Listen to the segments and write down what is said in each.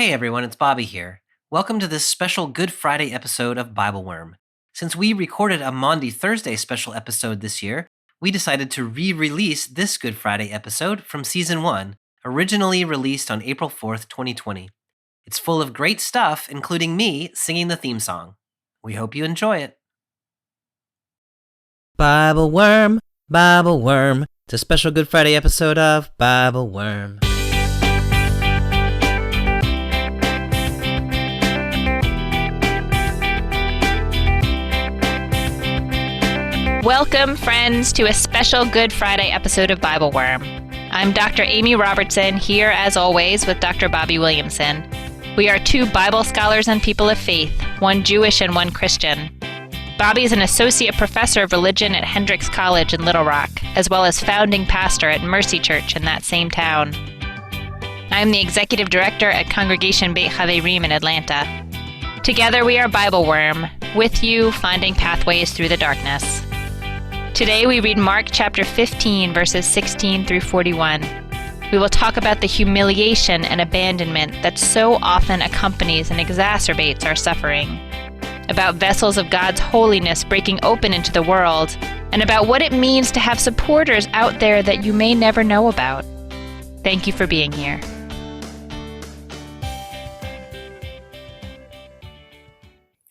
Hey everyone, it's Bobby here. Welcome to this special Good Friday episode of BibleWorm. Since we recorded a Maundy Thursday special episode this year, we decided to re-release this Good Friday episode from Season 1, originally released on April 4th, 2020. It's full of great stuff, including me singing the theme song. We hope you enjoy it. BibleWorm, BibleWorm. It's a special Good Friday episode of BibleWorm. Welcome, friends, to a special Good Friday episode of BibleWorm. I'm Dr. Amy Robertson, here as always with Dr. Bobby Williamson. We are two Bible scholars and people of faith, one Jewish and one Christian. Bobby is an associate professor of religion at Hendrix College in Little Rock, as well as founding pastor at Mercy Church in that same town. I'm the executive director at Congregation Beit Haverim in Atlanta. Together we are BibleWorm, with you finding pathways through the darkness. Today we read Mark chapter 15, verses 16 through 41. We will talk about the humiliation and abandonment that so often accompanies and exacerbates our suffering, about vessels of God's holiness breaking open into the world, and about what it means to have supporters out there that you may never know about. Thank you for being here.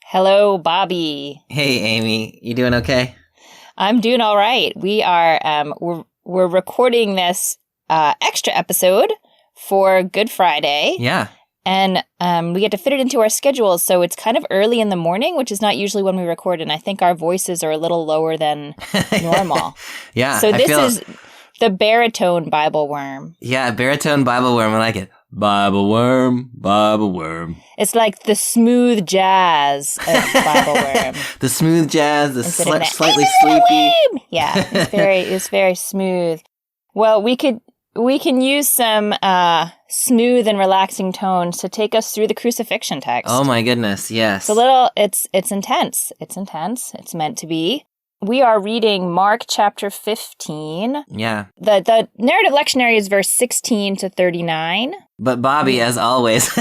Hello, Bobby. Hey Amy, you doing okay? I'm doing all right. We are we're recording this extra episode for Good Friday. Yeah. And we get to fit it into our schedules, so it's kind of early in the morning, which is not usually when we record, and I think our voices are a little lower than normal. Yeah. So this is the baritone BibleWorm. Yeah, baritone BibleWorm. I like it. BibleWorm, BibleWorm. It's like the smooth jazz of BibleWorm. The smooth jazz, the slightly sleepy. Yeah, it's very smooth. Well, we can use some smooth and relaxing tones to take us through the crucifixion text. Oh my goodness, yes. It's intense. It's intense. It's meant to be. We are reading Mark chapter 15. Yeah. The narrative lectionary is verse 16 to 39. But Bobby, as always.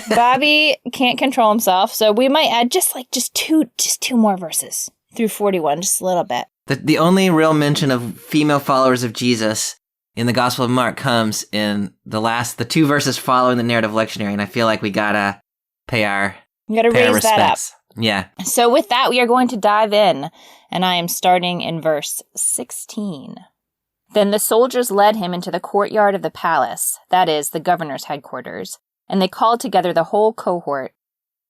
Bobby can't control himself, so we might add just two more verses through 41, just a little bit. The only real mention of female followers of Jesus in the Gospel of Mark comes in the two verses following the narrative lectionary, and I feel like we gotta pay our raise that up. Yeah. So with that, we are going to dive in, and I am starting in verse 16. Then the soldiers led him into the courtyard of the palace, that is, the governor's headquarters, and they called together the whole cohort.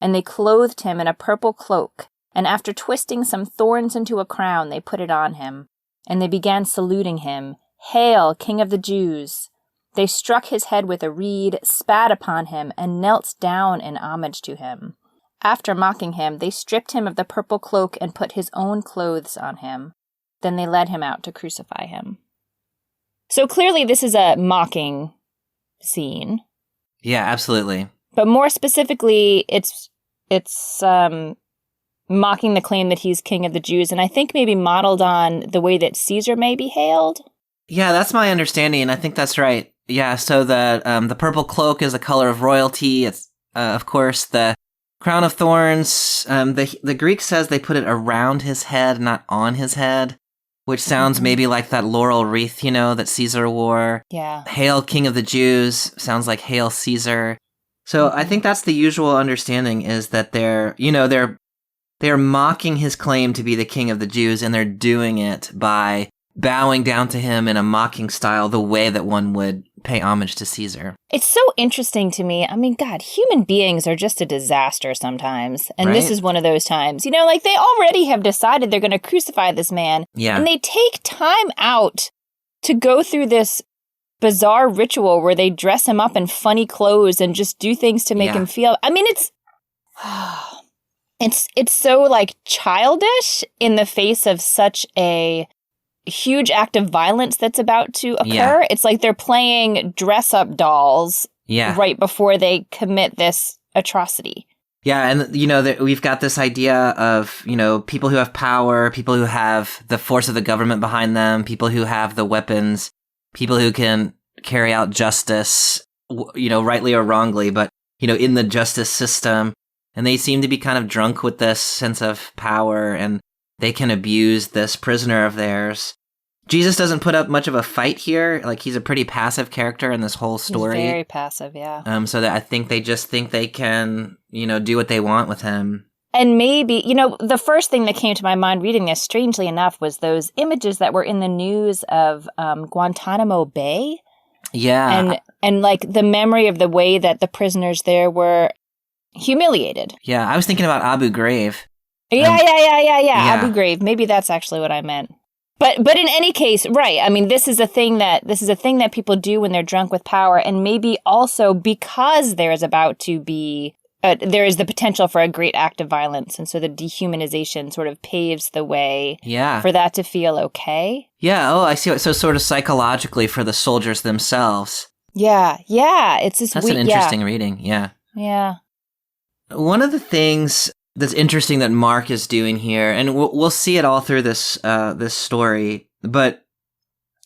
And they clothed him in a purple cloak, and after twisting some thorns into a crown, they put it on him. And they began saluting him, "Hail, King of the Jews!" They struck his head with a reed, spat upon him, and knelt down in homage to him. After mocking him, they stripped him of the purple cloak and put his own clothes on him. Then they led him out to crucify him. So clearly this is a mocking scene. Yeah, absolutely. But more specifically, it's mocking the claim that he's king of the Jews, and I think maybe modeled on the way that Caesar may be hailed. Yeah, that's my understanding, and I think that's right. Yeah, so the purple cloak is a color of royalty. It's, of course, the crown of thorns. The Greek says they put it around his head, not on his head, which sounds maybe like that laurel wreath, that Caesar wore. Yeah. Hail, King of the Jews, sounds like Hail Caesar. So I think that's the usual understanding, is that they're mocking his claim to be the King of the Jews, and they're doing it by bowing down to him in a mocking style, the way that one would pay homage to Caesar. It's so interesting to me. I mean, God, human beings are just a disaster sometimes. And This is one of those times. They already have decided they're going to crucify this man. Yeah. And they take time out to go through this bizarre ritual where they dress him up in funny clothes and just do things to make him feel. I mean, it's so like childish in the face of such a huge act of violence that's about to occur. Yeah. It's like they're playing dress-up dolls right before they commit this atrocity. Yeah, and we've got this idea of, people who have power, people who have the force of the government behind them, people who have the weapons, people who can carry out justice, rightly or wrongly. But in the justice system. And they seem to be kind of drunk with this sense of power, and they can abuse this prisoner of theirs. Jesus doesn't put up much of a fight here. Like, he's a pretty passive character in this whole story. He's very passive, yeah. So that I think they just think they can, do what they want with him. And maybe, the first thing that came to my mind reading this, strangely enough, was those images that were in the news of Guantanamo Bay. Yeah. And like the memory of the way that the prisoners there were humiliated. Yeah, I was thinking about Abu Ghraib. Yeah. Abu Ghraib. Maybe that's actually what I meant. But in any case, right. I mean, this is a thing that people do when they're drunk with power, and maybe also because there is about to be there is the potential for a great act of violence, and so the dehumanization sort of paves the way for that to feel okay. Yeah. Oh, I see. So sort of psychologically for the soldiers themselves. Yeah. It's this. That's an interesting reading. Yeah. Yeah. One of the things that's interesting that Mark is doing here, and we'll see it all through this story, but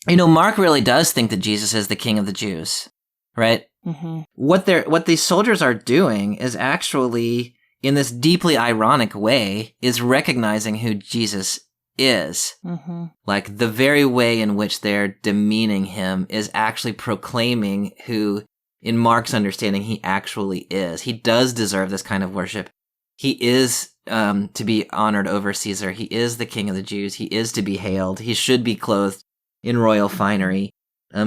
Mark really does think that Jesus is the King of the Jews, right? Mm-hmm. What these soldiers are doing is actually, in this deeply ironic way, is recognizing who Jesus is. Mm-hmm. Like, the very way in which they're demeaning him is actually proclaiming who, in Mark's understanding, he actually is. He does deserve this kind of worship. He is to be honored over Caesar. He is the King of the Jews. He is to be hailed. He should be clothed in royal finery.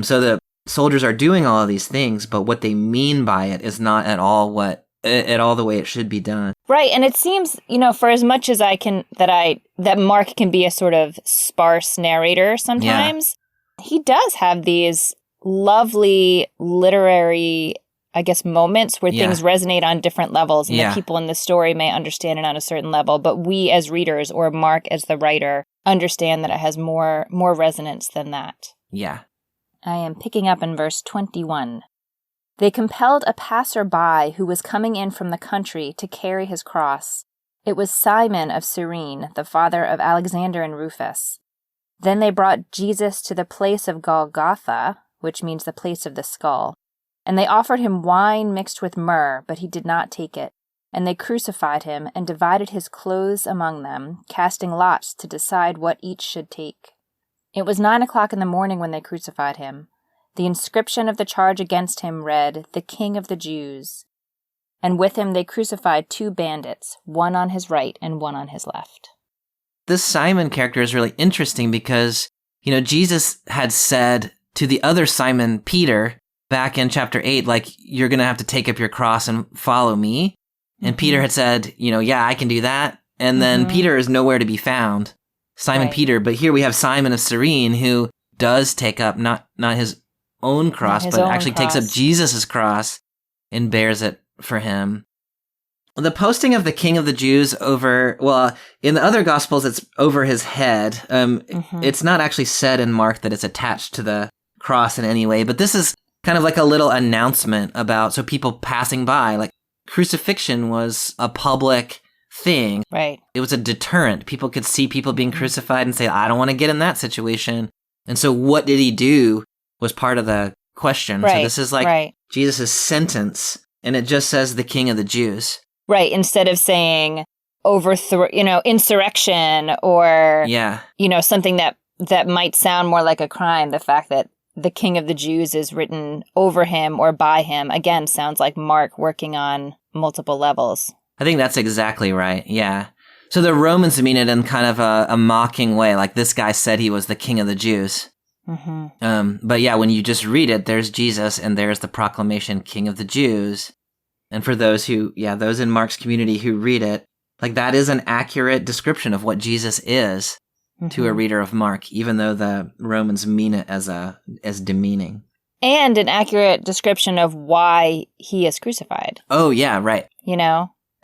So the soldiers are doing all of these things, but what they mean by it is not at all the way it should be done. Right, and it seems, for as much as that Mark can be a sort of sparse narrator sometimes, he does have these lovely literary, I guess, moments where things resonate on different levels, and the people in the story may understand it on a certain level, but we as readers, or Mark as the writer, understand that it has more resonance than that. Yeah. I am picking up in verse 21. They compelled a passer-by who was coming in from the country to carry his cross. It was Simon of Cyrene, the father of Alexander and Rufus. Then they brought Jesus to the place of Golgotha, which means the place of the skull. And they offered him wine mixed with myrrh, but he did not take it. And they crucified him and divided his clothes among them, casting lots to decide what each should take. It was 9 o'clock in the morning when they crucified him. The inscription of the charge against him read, "The King of the Jews." And with him they crucified 2 bandits, one on his right and one on his left. This Simon character is really interesting because, Jesus had said to the other Simon, Peter, back in chapter 8, like, you're going to have to take up your cross and follow me. And Peter had said, yeah, I can do that. And then Peter is nowhere to be found. Simon Peter. But here we have Simon of Cyrene, who does take up not his own cross, but actually takes up Jesus' cross and bears it for him. The posting of the King of the Jews in the other Gospels, it's over his head. It's not actually said in Mark that it's attached to the cross in any way, but this is kind of like a little announcement so people passing by, like, crucifixion was a public thing. Right. It was a deterrent. People could see people being crucified and say, I don't want to get in that situation. And so what did he do was part of the question. Right. So this is like Jesus' sentence, and it just says the King of the Jews. Right. Instead of saying insurrection or, something that might sound more like a crime, the fact that the King of the Jews is written over him or by him, again, sounds like Mark working on multiple levels. I think that's exactly right, yeah. So the Romans mean it in kind of a mocking way, like this guy said he was the King of the Jews. But yeah, when you just read it, there's Jesus and there's the proclamation, King of the Jews. And for those those in Mark's community who read it, like, that is an accurate description of what Jesus is to a reader of Mark, even though the Romans mean it as demeaning. And an accurate description of why he is crucified. Oh, yeah, right.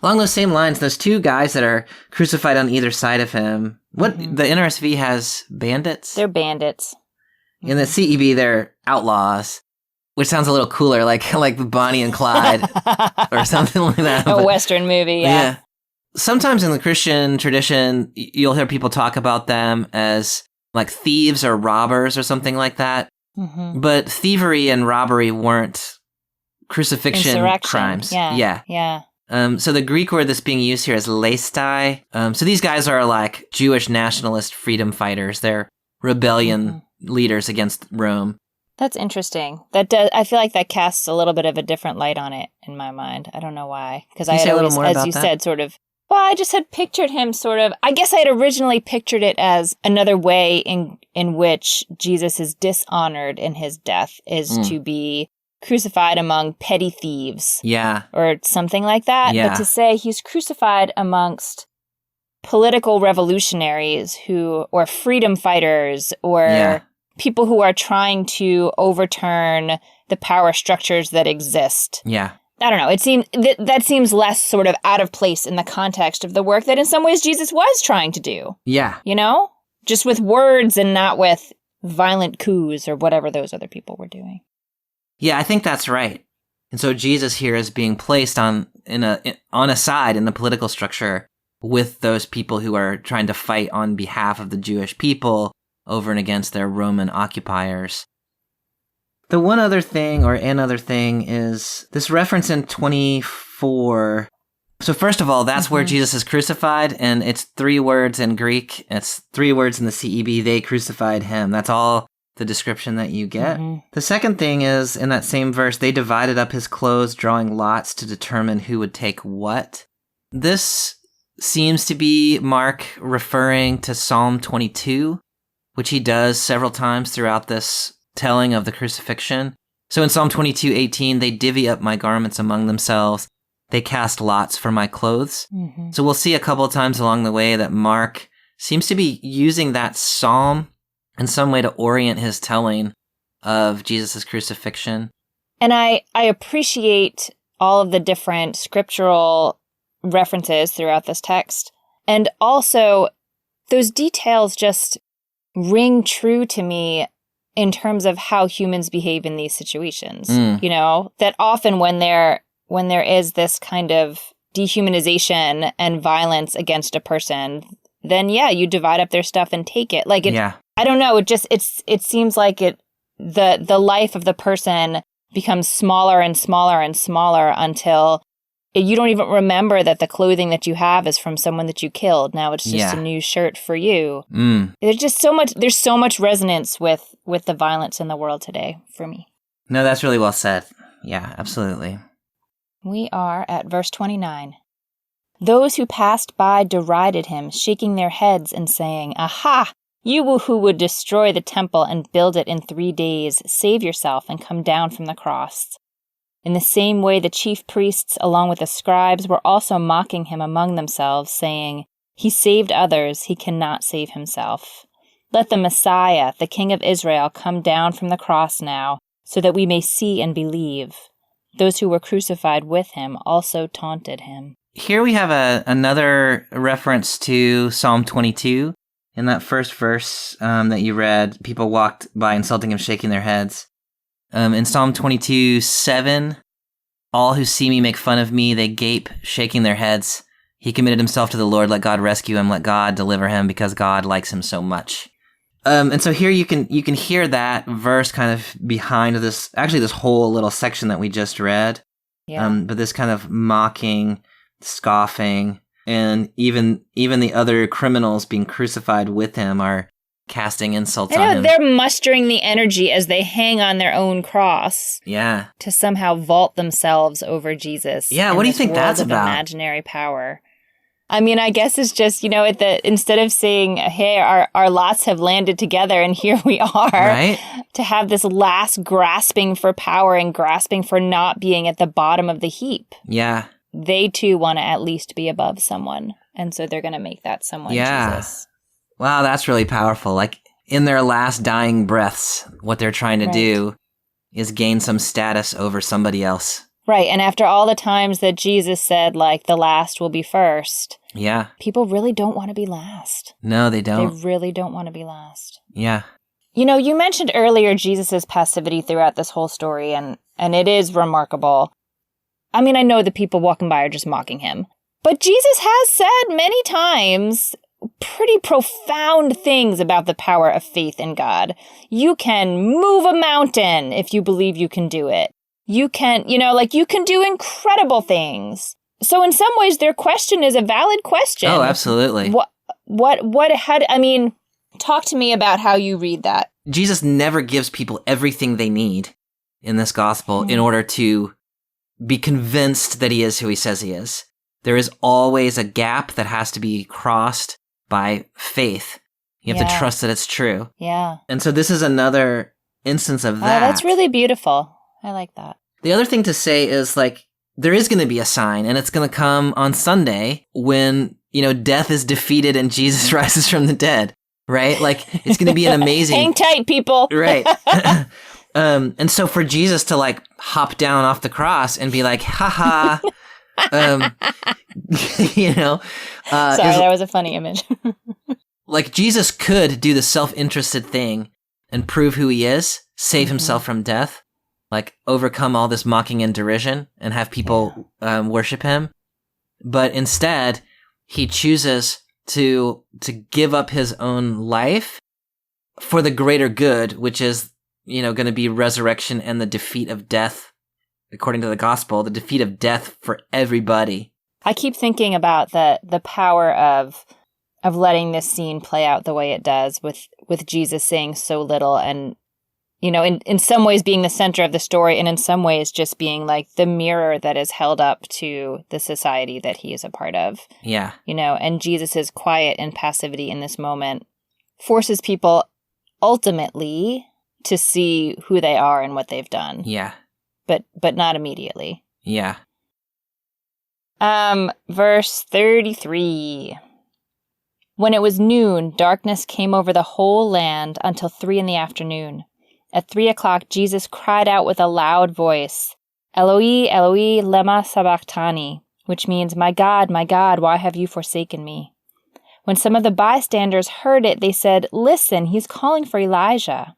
Along those same lines, those 2 guys that are crucified on either side of him, the NRSV has bandits? They're bandits. In the CEB, they're outlaws, which sounds a little cooler, like Bonnie and Clyde or something like that. A Western movie, yeah. Sometimes in the Christian tradition, you'll hear people talk about them as like thieves or robbers or something like that. But thievery and robbery weren't crucifixion Insurrection. crimes. Yeah. So the Greek word that's being used here is leistai. So these guys are like Jewish nationalist freedom fighters. They're rebellion leaders against Rome. That's interesting. I feel like that casts a little bit of a different light on it in my mind. I don't know why. Because I had always, as you said, sort of, well, I just had pictured him sort of, I guess I had originally pictured it as another way in which Jesus is dishonored in his death is to be crucified among petty thieves. Yeah. Or something like that. Yeah. But to say he's crucified amongst political revolutionaries or freedom fighters or people who are trying to overturn the power structures that exist. Yeah. I don't know. It seems that seems less sort of out of place in the context of the work that in some ways Jesus was trying to do. Yeah. You know? Just with words and not with violent coups or whatever those other people were doing. Yeah, I think that's right. And so Jesus here is being placed on a side in the political structure with those people who are trying to fight on behalf of the Jewish people over and against their Roman occupiers. The one other thing, or another thing, is this reference in 24. So first of all, that's where Jesus is crucified, and it's 3 words in Greek. It's 3 words in the CEB, they crucified him. That's all the description that you get. The second thing is, in that same verse, they divided up his clothes, drawing lots to determine who would take what. This seems to be Mark referring to Psalm 22, which he does several times throughout this telling of the crucifixion. So in Psalm 22:18, they divvy up my garments among themselves. They cast lots for my clothes. So we'll see a couple of times along the way that Mark seems to be using that psalm in some way to orient his telling of Jesus' crucifixion. And I appreciate all of the different scriptural references throughout this text. And also, those details just ring true to me in terms of how humans behave in these situations. You know, that often when there is this kind of dehumanization and violence against a person, then you divide up their stuff and take it. Like I don't know, it seems like the life of the person becomes smaller and smaller and smaller until you don't even remember that the clothing that you have is from someone that you killed. Now it's just a new shirt for you. There's just there's so much resonance with the violence in the world today for me. No, that's really well said. Yeah, absolutely. We are at verse 29. Those who passed by derided him, shaking their heads and saying, "Aha! You who would destroy the temple and build it in 3 days, save yourself and come down from the cross." In the same way, the chief priests, along with the scribes, were also mocking him among themselves, saying, "He saved others, he cannot save himself. Let the Messiah, the King of Israel, come down from the cross now, so that we may see and believe." Those who were crucified with him also taunted him. Here we have another reference to Psalm 22. In that first verse that you read, people walked by insulting him, shaking their heads. In Psalm 22:7, all who see me make fun of me, they gape, shaking their heads. He committed himself to the Lord, let God rescue him, let God deliver him, because God likes him so much. And so here you can hear that verse kind of behind this whole little section that we just read. But this kind of mocking, scoffing, and even the other criminals being crucified with him are casting insults on him. They're mustering the energy as they hang on their own cross. Yeah. To somehow vault themselves over Jesus. Yeah, what do you think that's about? Imaginary power. I mean, I guess it's just, instead of saying, hey, our lots have landed together and here we are, right? To have this last grasping for power and grasping for not being at the bottom of the heap. Yeah. They too want to at least be above someone. And so they're going to make that someone Jesus. Wow, that's really powerful. Like, in their last dying breaths, what they're trying to do is gain some status over somebody else. Right, and after all the times that Jesus said, like, the last will be first. Yeah. People really don't want to be last. No, they don't. They really don't want to be last. Yeah. You mentioned earlier Jesus' passivity throughout this whole story, and it is remarkable. I mean, I know the people walking by are just mocking him. But Jesus has said many times pretty profound things about the power of faith in God. You can move a mountain if you believe you can do it. you can, like you can do incredible things. So in some ways, their question is a valid question. Oh, absolutely. Talk to me about how you read that. Jesus never gives people everything they need in this gospel in order to be convinced that he is who he says he is. There is always a gap that has to be crossed by faith. You have to trust that it's true. Yeah. And so this is another instance of that. Oh, that's really beautiful. I like that. The other thing to say is, like, there is going to be a sign, and it's going to come on Sunday when, death is defeated and Jesus rises from the dead, right? Like, it's going to be an amazing... Hang tight, people. Right. And so for Jesus to, like, hop down off the cross and be like, ha-ha, Sorry, that was a funny image. like, Jesus could do the self-interested thing and prove who he is, save himself from death, like overcome all this mocking and derision and have people worship him. But instead, he chooses to give up his own life for the greater good, which is, going to be resurrection and the defeat of death, according to the gospel, the defeat of death for everybody. I keep thinking about the power of letting this scene play out the way it does, with Jesus saying so little and, in some ways being the center of the story, and in some ways just being like the mirror that is held up to the society that he is a part of. Yeah. And Jesus's quiet and passivity in this moment forces people ultimately to see who they are and what they've done. Yeah. But not immediately. Yeah. Verse 33. When it was noon, darkness came over the whole land until 3 p.m. At 3:00, Jesus cried out with a loud voice, Eloi, Eloi, lema sabachthani, which means, my God, why have you forsaken me? When some of the bystanders heard it, they said, listen, he's calling for Elijah.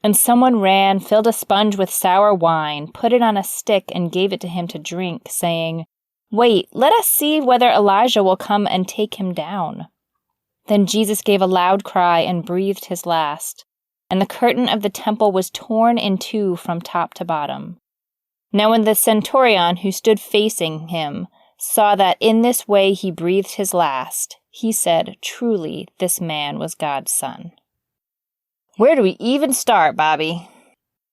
And someone ran, filled a sponge with sour wine, put it on a stick, and gave it to him to drink, saying, wait, let us see whether Elijah will come and take him down. Then Jesus gave a loud cry and breathed his last, and the curtain of the temple was torn in two from top to bottom. Now when the centurion who stood facing him saw that in this way he breathed his last, he said, truly, this man was God's son. Where do we even start, Bobby?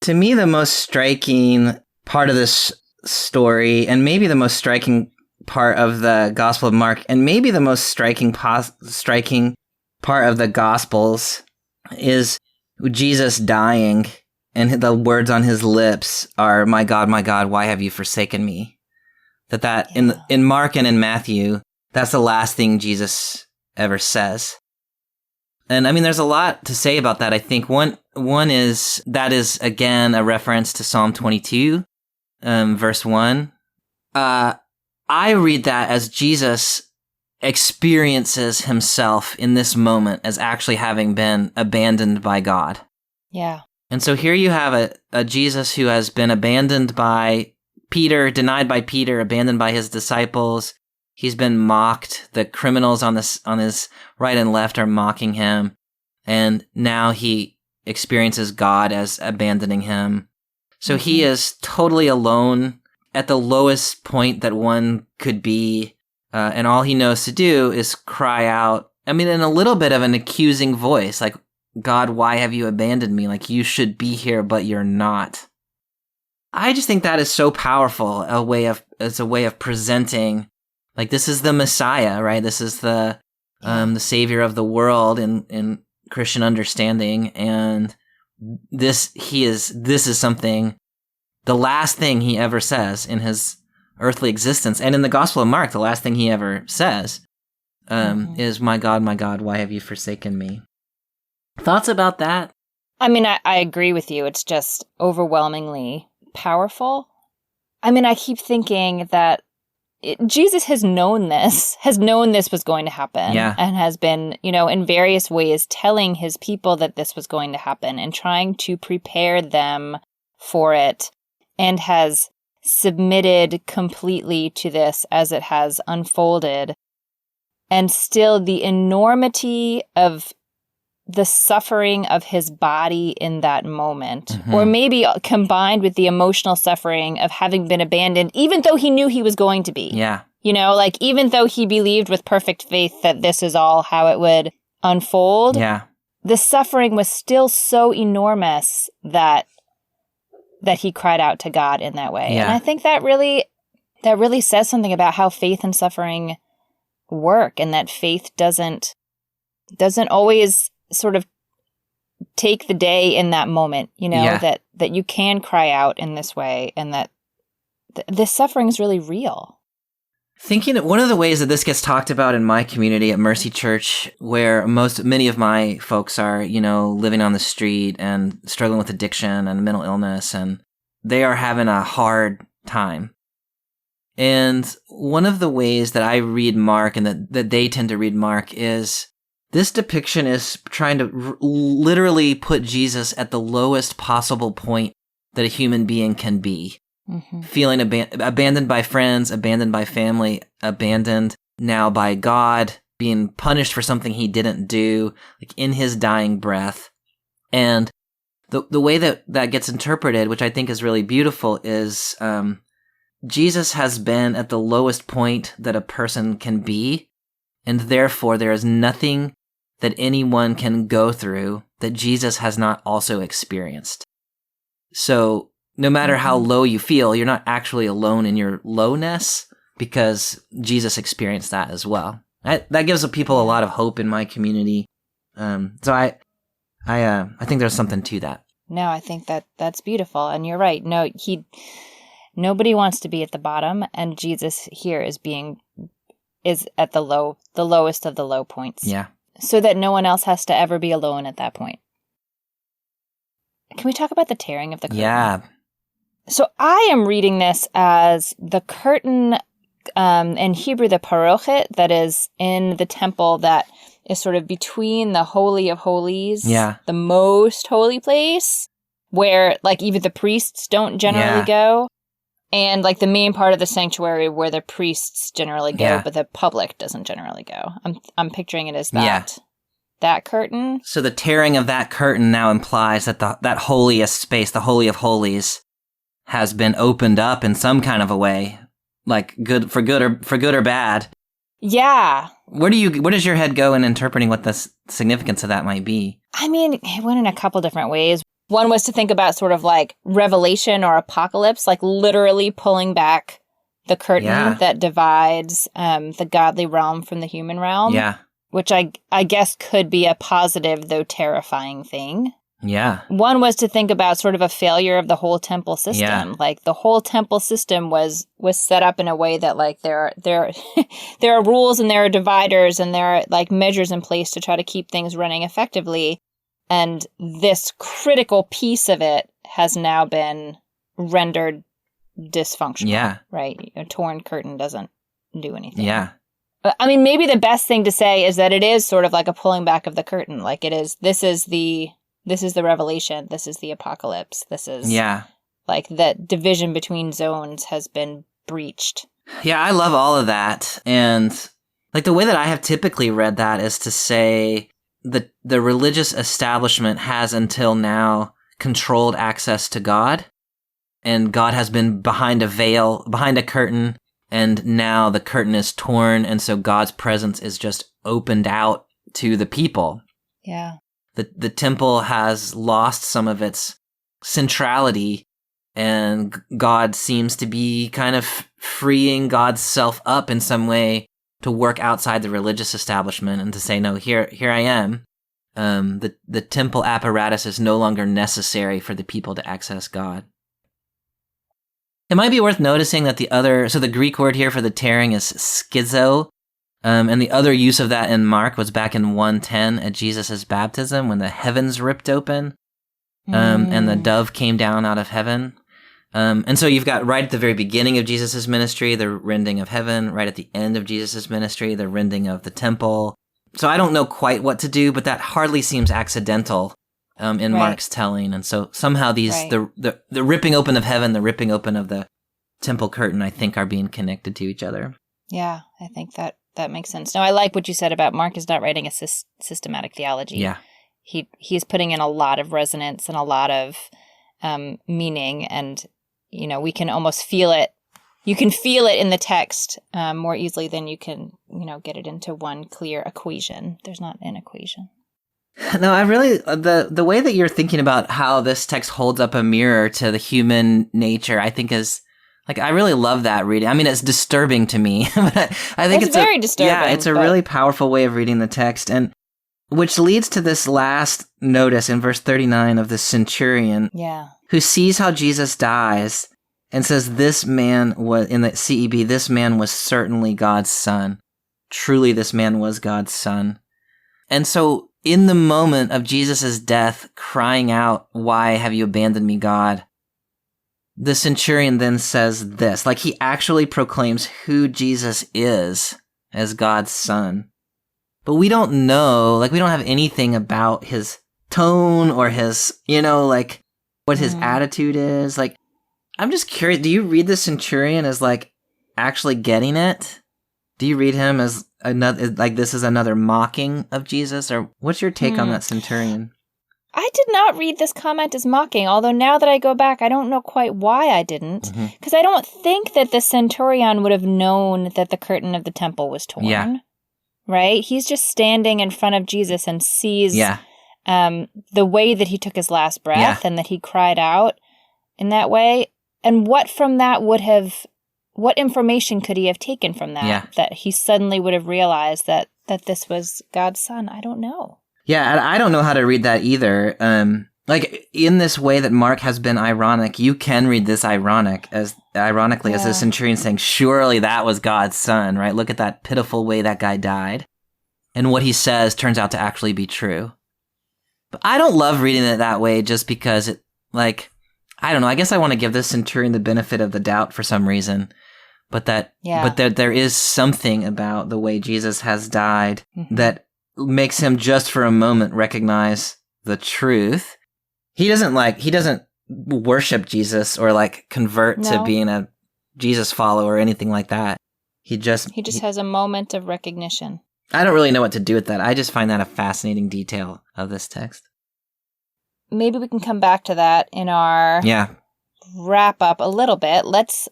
To me, the most striking part of this story, and maybe the most striking part of the Gospel of Mark, and maybe the most striking part of the Gospels, is Jesus dying, and the words on his lips are, my God, why have you forsaken me? In Mark and in Matthew, that's the last thing Jesus ever says. And I mean, there's a lot to say about that. I think one is, that is again a reference to Psalm 22, verse 1. I read that as Jesus experiences himself in this moment as actually having been abandoned by God. Yeah. And so here you have a Jesus who has been abandoned by Peter, denied by Peter, abandoned by his disciples. He's been mocked. The criminals on his right and left are mocking him. And now he experiences God as abandoning him. So he is totally alone at the lowest point that one could be. And all he knows to do is cry out, I mean, in a little bit of an accusing voice, like, God, why have you abandoned me? Like, you should be here, but you're not. I just think that is so powerful, as a way of presenting, like, this is the Messiah, right? This is the Savior of the world in Christian understanding, and this is something, the last thing he ever says in his earthly existence, and in the Gospel of Mark, the last thing he ever says is, my God, why have you forsaken me? Thoughts about that? I mean, I agree with you. It's just overwhelmingly powerful. I mean, I keep thinking that Jesus has known this was going to happen, and has been, in various ways telling his people that this was going to happen and trying to prepare them for it, and has submitted completely to this as it has unfolded. And still the enormity of the suffering of his body in that moment, or maybe combined with the emotional suffering of having been abandoned, even though he knew he was going to be. Yeah. Like even though he believed with perfect faith that this is all how it would unfold, the suffering was still so enormous that he cried out to God in that way. Yeah. And I think that really says something about how faith and suffering work, and that faith doesn't always sort of take the day in that moment, that you can cry out in this way, and that this suffering is really real. Thinking one of the ways that this gets talked about in my community at Mercy Church, where many of my folks are, living on the street and struggling with addiction and mental illness, and they are having a hard time. And one of the ways that I read Mark and that they tend to read Mark is this depiction is trying to literally put Jesus at the lowest possible point that a human being can be. Feeling abandoned by friends, abandoned by family, abandoned now by God, being punished for something he didn't do, like in his dying breath. And the way that gets interpreted, which I think is really beautiful, is Jesus has been at the lowest point that a person can be, and therefore there is nothing that anyone can go through that Jesus has not also experienced. So no matter how low you feel, you're not actually alone in your lowness, because Jesus experienced that as well. That gives people a lot of hope in my community. So I think there's something to that. No, I think that's beautiful, and you're right. No, nobody wants to be at the bottom, and Jesus here is at the lowest of the low points. Yeah. So that no one else has to ever be alone at that point. Can we talk about the tearing of the curtain? Yeah. So I am reading this as the curtain, in Hebrew, the parochet, that is in the temple that is sort of between the Holy of Holies, the most holy place, where like even the priests don't generally go, and like the main part of the sanctuary where the priests generally go, but the public doesn't generally go. I'm picturing it as that curtain. So the tearing of that curtain now implies that that holiest space, the Holy of Holies, has been opened up in some kind of a way, like good or bad. Yeah. Where does your head go in interpreting what the significance of that might be? I mean, it went in a couple different ways. One was to think about sort of like Revelation or Apocalypse, like literally pulling back the curtain that divides the godly realm from the human realm. Yeah. Which I guess could be a positive, though terrifying thing. Yeah. One was to think about sort of a failure of the whole temple system. Yeah. Like the whole temple system was set up in a way that like there are rules and there are dividers and there are like measures in place to try to keep things running effectively. And this critical piece of it has now been rendered dysfunctional. Yeah. Right? A torn curtain doesn't do anything. Yeah. I mean, maybe the best thing to say is that it is sort of like a pulling back of the curtain. Like it is, this is the revelation. This is the apocalypse. This is like the division between zones has been breached. Yeah, I love all of that. And like the way that I have typically read that is to say that the religious establishment has until now controlled access to God. And God has been behind a veil, behind a curtain. And now the curtain is torn. And so God's presence is just opened out to the people. Yeah. The temple has lost some of its centrality, and God seems to be kind of freeing God's self up in some way to work outside the religious establishment and to say, no, here I am. The temple apparatus is no longer necessary for the people to access God. It might be worth noticing that the Greek word here for the tearing is schizo. And the other use of that in Mark was back in 1:10 at Jesus' baptism when the heavens ripped open and the dove came down out of heaven. And so you've got right at the very beginning of Jesus' ministry, the rending of heaven, right at the end of Jesus' ministry, the rending of the temple. So I don't know quite what to do, but that hardly seems accidental in Mark's telling. And so somehow the ripping open of heaven, the ripping open of the temple curtain, I think are being connected to each other. Yeah, I think that makes sense. No, I like what you said about Mark is not writing a systematic theology. Yeah. he's putting in a lot of resonance and a lot of meaning, and we can almost feel it. You can feel it in the text more easily than you can get it into one clear equation. There's not an equation. No, I really the way that you're thinking about how this text holds up a mirror to the human nature, I think is like, I really love that reading. I mean, it's disturbing to me, but I think it's very disturbing. Yeah, it's a really powerful way of reading the text, and which leads to this last notice in verse 39 of the centurion, who sees how Jesus dies and says, "This man was," in the CEB, "this man was certainly God's son. Truly, this man was God's son." And so, in the moment of Jesus' death, crying out, "Why have you abandoned me, God?" the centurion then says this, like he actually proclaims who Jesus is as God's son. But we don't know, like we don't have anything about his tone or his, like what his attitude is. Like, I'm just curious, do you read the centurion as like actually getting it? Do you read him as another, like this is another mocking of Jesus? Or what's your take on that centurion? I did not read this comment as mocking, although now that I go back, I don't know quite why I didn't. Because I don't think that the centurion would have known that the curtain of the temple was torn. Yeah. Right? He's just standing in front of Jesus and sees the way that he took his last breath and that he cried out in that way. And what information could he have taken from that? That he suddenly would have realized that this was God's son? I don't know. Yeah, I don't know how to read that either. Like, in this way that Mark has been ironic, you can read this ironically as the centurion saying, surely that was God's son, right? Look at that pitiful way that guy died. And what he says turns out to actually be true. But I don't love reading it that way just because it, like, I don't know, I guess I want to give this centurion the benefit of the doubt for some reason. But there is something about the way Jesus has died that makes him just for a moment recognize the truth. He doesn't worship Jesus or like convert to being a Jesus follower or anything like that. He just has a moment of recognition. I don't really know what to do with that. I just find that a fascinating detail of this text. Maybe we can come back to that in our wrap up a little bit. Let's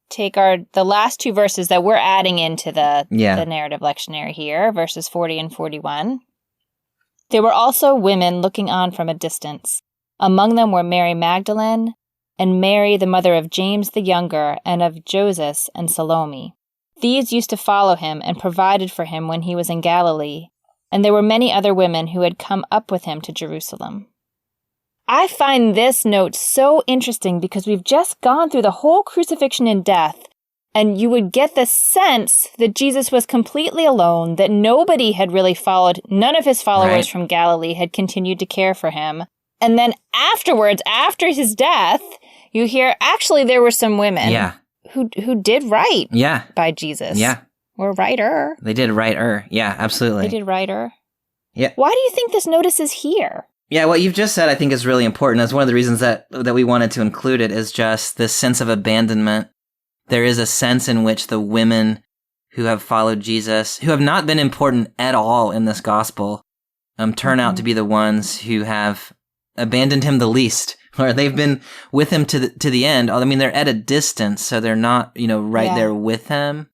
take the last two verses that we're adding into the narrative lectionary here, verses 40 and 41. There were also women looking on from a distance. Among them were Mary Magdalene and Mary, the mother of James the Younger, and of Joses and Salome. These used to follow him and provided for him when he was in Galilee, and there were many other women who had come up with him to Jerusalem. I find this note so interesting because we've just gone through the whole crucifixion and death, and you would get the sense that Jesus was completely alone, that nobody had really followed, none of his followers from Galilee had continued to care for him. And then afterwards, after his death, you hear, actually, there were some women who did right by Jesus. Yeah. Or righter. They did righter. Yeah, absolutely. They did righter. Yeah. Why do you think this notice is here? Yeah, what you've just said I think is really important. That's one of the reasons that we wanted to include it, is just this sense of abandonment. There is a sense in which the women who have followed Jesus, who have not been important at all in this gospel, turn out to be the ones who have abandoned him the least, or they've been with him to the end. I mean, they're at a distance, so they're not, right there with him,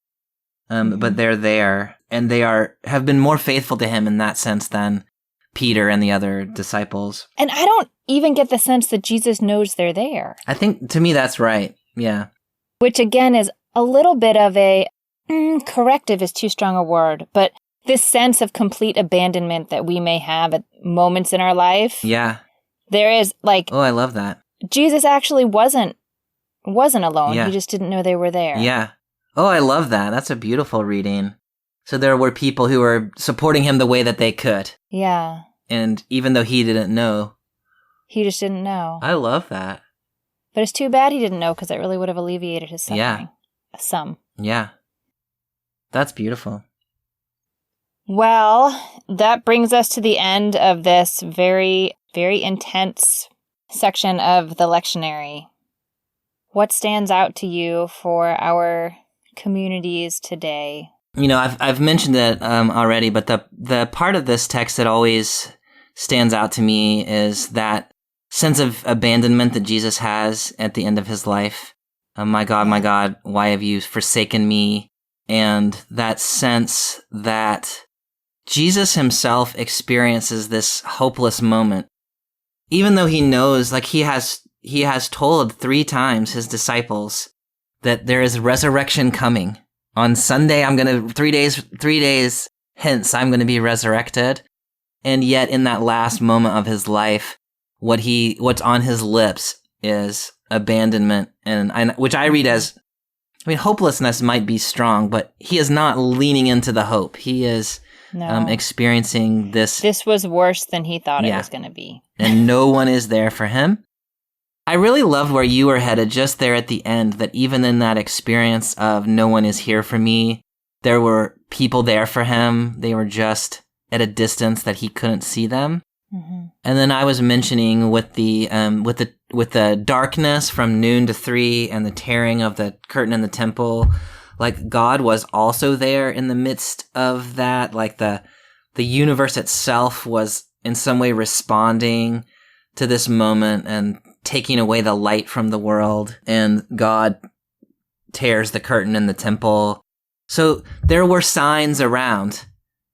but they're there, and they have been more faithful to him in that sense than Peter and the other disciples. And I don't even get the sense that Jesus knows they're there. I think, to me, that's right. Yeah. Which, again, is a little bit of a corrective is too strong a word, but this sense of complete abandonment that we may have at moments in our life. Yeah. There is, like... Oh, I love that. Jesus actually wasn't alone. Yeah. He just didn't know they were there. Yeah. Oh, I love that. That's a beautiful reading. So there were people who were supporting him the way that they could. Yeah. And even though he didn't know. He just didn't know. I love that. But it's too bad he didn't know, because it really would have alleviated his suffering. Yeah. Some. Yeah. That's beautiful. Well, that brings us to the end of this very, very intense section of the lectionary. What stands out to you for our communities today? I've mentioned it already, but the part of this text that always stands out to me is that sense of abandonment that Jesus has at the end of his life. My God, why have you forsaken me? And that sense that Jesus himself experiences this hopeless moment, even though he knows, like he has told 3 times his disciples that there is resurrection coming. On Sunday, 3 days hence, I'm going to be resurrected. And yet in that last moment of his life, what's on his lips is abandonment, and which I read as, hopelessness might be strong, but he is not leaning into the hope. He is experiencing this. This was worse than he thought it was going to be. And no one is there for him. I really loved where you were headed just there at the end, that even in that experience of no one is here for me, there were people there for him. They were just at a distance that he couldn't see them. Mm-hmm. And then I was mentioning with the darkness from noon to 3 and the tearing of the curtain in the temple, like God was also there in the midst of that. Like the universe itself was in some way responding to this moment and taking away the light from the world, and God tears the curtain in the temple. So there were signs around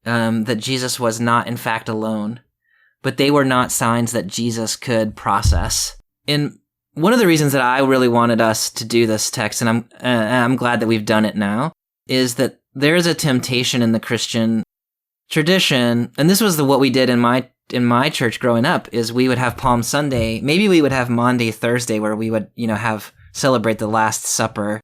that Jesus was not in fact alone, but they were not signs that Jesus could process. And one of the reasons that I really wanted us to do this text, and I'm glad that we've done it now, is that there is a temptation in the Christian tradition, and this was what we did in my church growing up, is we would have Palm Sunday, maybe we would have Maundy Thursday, where we would, celebrate the Last Supper,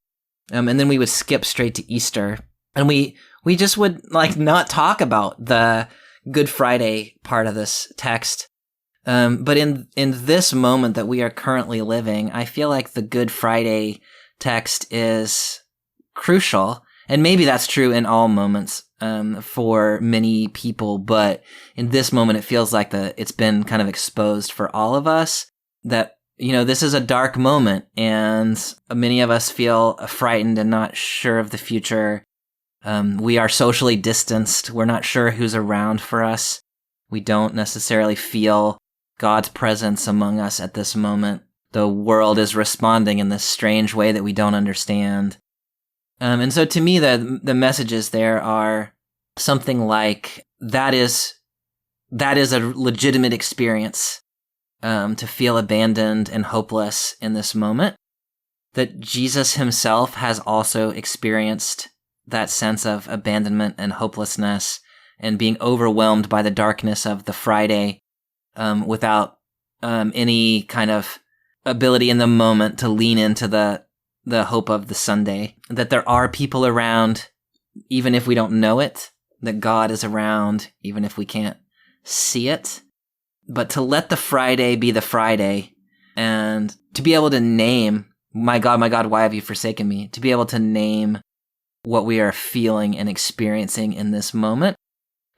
and then we would skip straight to Easter, and we just would not talk about the Good Friday part of this text. But in this moment that we are currently living, I feel like the Good Friday text is crucial, and maybe that's true in all moments for many people, but in this moment it feels like it's been kind of exposed for all of us that, this is a dark moment, and many of us feel frightened and not sure of the future. We are socially distanced. We're not sure who's around for us. We don't necessarily feel God's presence among us at this moment. The world is responding in this strange way that we don't understand. And so to me, the messages there are something like, that is a legitimate experience, to feel abandoned and hopeless in this moment. That Jesus himself has also experienced that sense of abandonment and hopelessness and being overwhelmed by the darkness of the Friday, without any kind of ability in the moment to lean into the hope of the Sunday. That there are people around, even if we don't know it, that God is around, even if we can't see it. But to let the Friday be the Friday, and to be able to name, my God, why have you forsaken me? To be able to name what we are feeling and experiencing in this moment,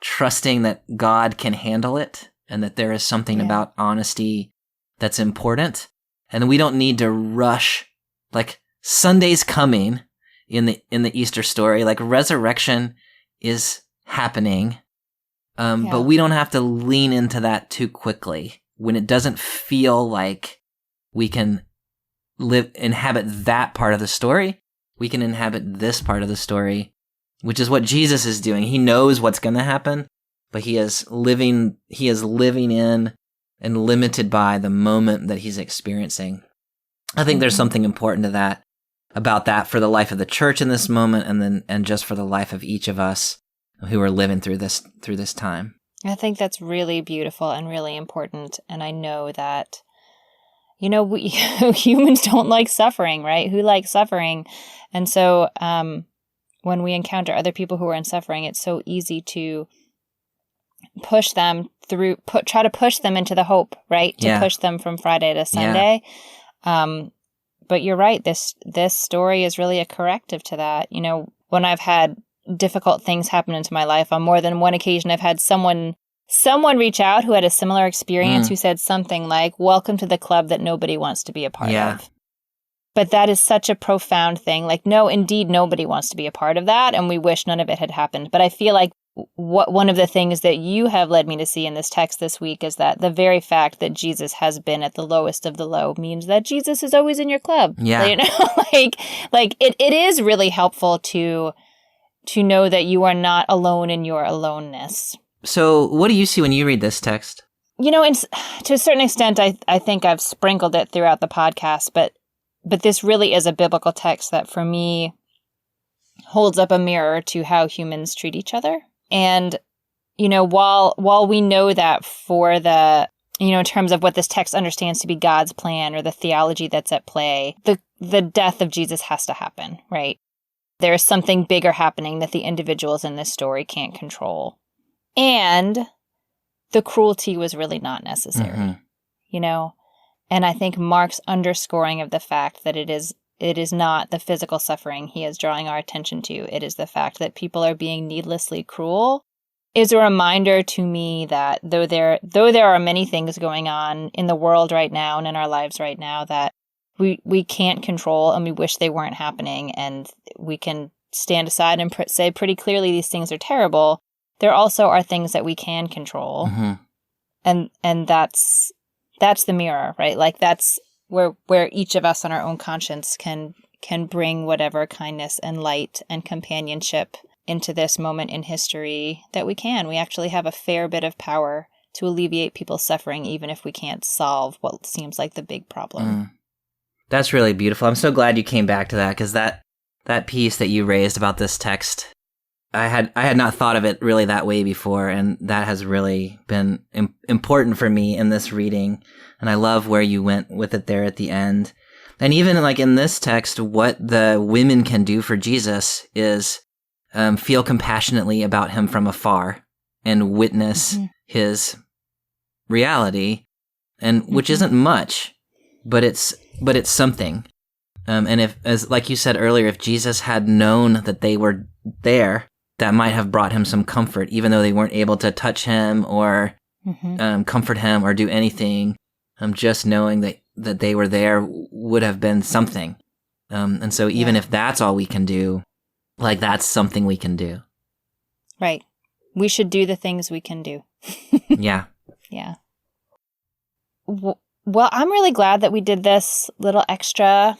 trusting that God can handle it, and that there is something about honesty that's important. And we don't need to rush, Sunday's coming in the Easter story, resurrection is happening, but we don't have to lean into that too quickly when it doesn't feel like we can inhabit that part of the story. We can inhabit this part of the story, which is what Jesus is doing. He knows what's going to happen, but he is living in and limited by the moment that he's experiencing. I think there's something important to about that for the life of the church in this moment, and just for the life of each of us who are living through this time. I think that's really beautiful and really important. And I know that, we humans don't like suffering, right? Who likes suffering? And so when we encounter other people who are in suffering, it's so easy to push them through, try to push them into the hope, right? To push them from Friday to Sunday. Yeah. But you're right. This story is really a corrective to that. When I've had difficult things happen into my life, on more than one occasion, I've had someone reach out who had a similar experience, who said something like, "Welcome to the club that nobody wants to be a part of." But that is such a profound thing. No, indeed, nobody wants to be a part of that, and we wish none of it had happened. But I feel like one of the things that you have led me to see in this text this week is that the very fact that Jesus has been at the lowest of the low means that Jesus is always in your club. Yeah. You know, like it is really helpful to know that you are not alone in your aloneness. So what do you see when you read this text? You know, to a certain extent, I think I've sprinkled it throughout the podcast, but this really is a biblical text that for me holds up a mirror to how humans treat each other. And, you know, while we know that for the, you know, in terms of what this text understands to be God's plan or the theology that's at play, the death of Jesus has to happen, right? There is something bigger happening that the individuals in this story can't control. And the cruelty was really not necessary, you know? And I think Mark's underscoring of the fact that it is not the physical suffering he is drawing our attention to. It is the fact that people are being needlessly cruel is a reminder to me that though there are many things going on in the world right now and in our lives right now that we can't control and we wish they weren't happening, and we can stand aside and say pretty clearly these things are terrible, there also are things that we can control. And that's the mirror, right? Like that's where each of us on our own conscience can bring whatever kindness and light and companionship into this moment in history that we can. We actually have a fair bit of power to alleviate people's suffering, even if we can't solve what seems like the big problem. That's really beautiful. I'm so glad you came back to that, because that piece that you raised about this text, I had not thought of it really that way before, and that has really been important for me in this reading. And I love where you went with it there at the end. And even like in this text, what the women can do for Jesus is feel compassionately about him from afar and witness his reality, and which isn't much, but it's something. And if, as like you said earlier, if Jesus had known that they were there, that might have brought him some comfort, even though they weren't able to touch him or comfort him or do anything. Just knowing that they were there would have been something. And so even if that's all we can do, like that's something we can do. Right. We should do the things we can do. Yeah. Yeah. Well, I'm really glad that we did this little extra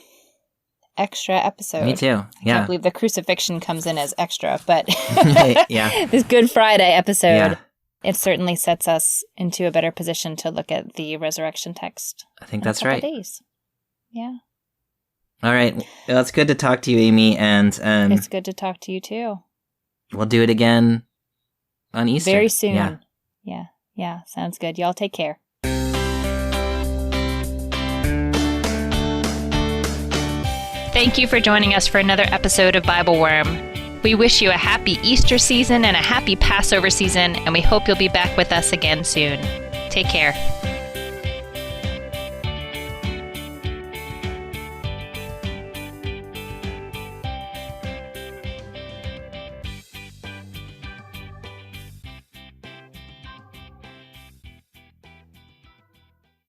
episode. Me too. I can't believe the crucifixion comes in as extra, but yeah. This Good Friday episode. Yeah. It certainly sets us into a better position to look at the resurrection text. I think that's right. Days. Yeah. All right. Well, it's good to talk to you, Amy, and it's good to talk to you too. We'll do it again on Easter. Very soon. Yeah. Sounds good. Y'all take care. Thank you for joining us for another episode of BibleWorm. We wish you a happy Easter season and a happy Passover season, and we hope you'll be back with us again soon. Take care.